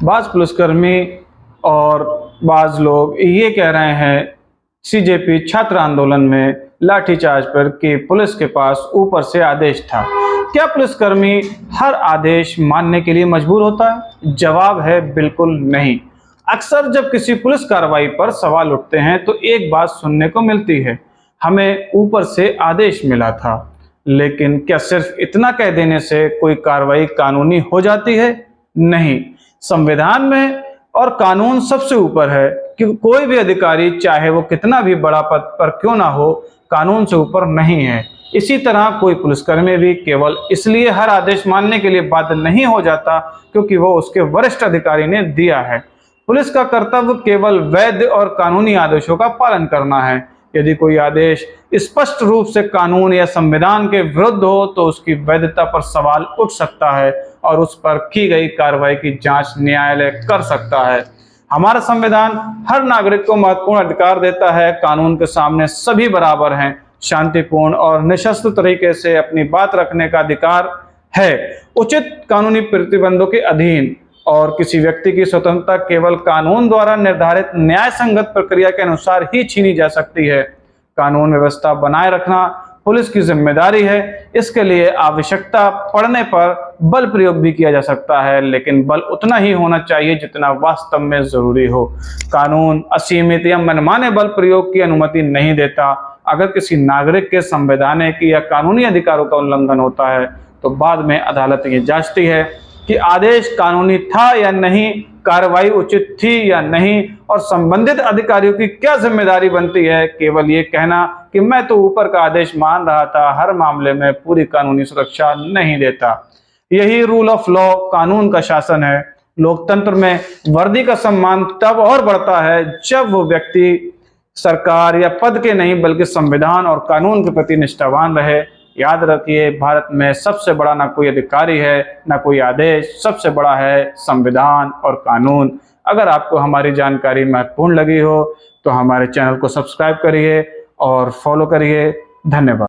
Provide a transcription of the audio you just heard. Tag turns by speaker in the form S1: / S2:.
S1: बाज़ पुलिसकर्मी और बाज़ लोग ये कह रहे हैं सीजेपी छात्र आंदोलन में लाठीचार्ज पर कि पुलिस के पास ऊपर से आदेश था। क्या पुलिसकर्मी हर आदेश मानने के लिए मजबूर होता है? जवाब है बिल्कुल नहीं। अक्सर जब किसी पुलिस कार्रवाई पर सवाल उठते हैं तो एक बात सुनने को मिलती है, हमें ऊपर से आदेश मिला था। लेकिन क्या सिर्फ इतना कह देने से कोई कार्रवाई कानूनी हो जाती है? नहीं। संविधान में और कानून सबसे ऊपर है कि कोई भी अधिकारी चाहे वो कितना भी बड़ा पद पर क्यों ना हो, कानून से ऊपर नहीं है। इसी तरह कोई पुलिसकर्मी भी केवल इसलिए हर आदेश मानने के लिए बाध्य नहीं हो जाता क्योंकि वो उसके वरिष्ठ अधिकारी ने दिया है। पुलिस का कर्तव्य केवल वैध और कानूनी आदेशों का पालन करना है। यदि कोई आदेश स्पष्ट रूप से कानून या संविधान के विरुद्ध हो तो उसकी वैधता पर सवाल उठ सकता है और उस पर की गई कार्रवाई की जांच न्यायालय कर सकता है। हमारा संविधान हर नागरिक को महत्वपूर्ण अधिकार देता है। कानून के सामने सभी बराबर हैं। शांतिपूर्ण और निशस्त्र तरीके से अपनी बात रखने का अधिकार है, उचित कानूनी प्रतिबंधों के अधीन। और किसी व्यक्ति की स्वतंत्रता केवल कानून द्वारा निर्धारित न्याय संगत प्रक्रिया के अनुसार ही छीनी जा सकती है। कानून व्यवस्था बनाए रखना पुलिस की जिम्मेदारी है। इसके लिए आवश्यकता पड़ने पर बल प्रयोग भी किया जा सकता है, लेकिन बल उतना ही होना चाहिए जितना वास्तव में जरूरी हो। कानून असीमित या मनमाने बल प्रयोग की अनुमति नहीं देता। अगर किसी नागरिक के संवैधानिक या कानूनी अधिकारों का उल्लंघन होता है तो बाद में अदालत ये जांचती है कि आदेश कानूनी था या नहीं, कार्रवाई उचित थी या नहीं, और संबंधित अधिकारियों की क्या जिम्मेदारी बनती है। केवल ये कहना कि मैं तो ऊपर का आदेश मान रहा था, हर मामले में पूरी कानूनी सुरक्षा नहीं देता। यही रूल ऑफ लॉ, कानून का शासन है। लोकतंत्र में वर्दी का सम्मान तब और बढ़ता है जब वो व्यक्ति सरकार या पद के नहीं बल्कि संविधान और कानून के प्रति निष्ठावान रहे। याद रखिए, भारत में सबसे बड़ा ना कोई अधिकारी है ना कोई आदेश, सबसे बड़ा है संविधान और कानून। अगर आपको हमारी जानकारी महत्वपूर्ण लगी हो तो हमारे चैनल को सब्सक्राइब करिए और फॉलो करिए। धन्यवाद।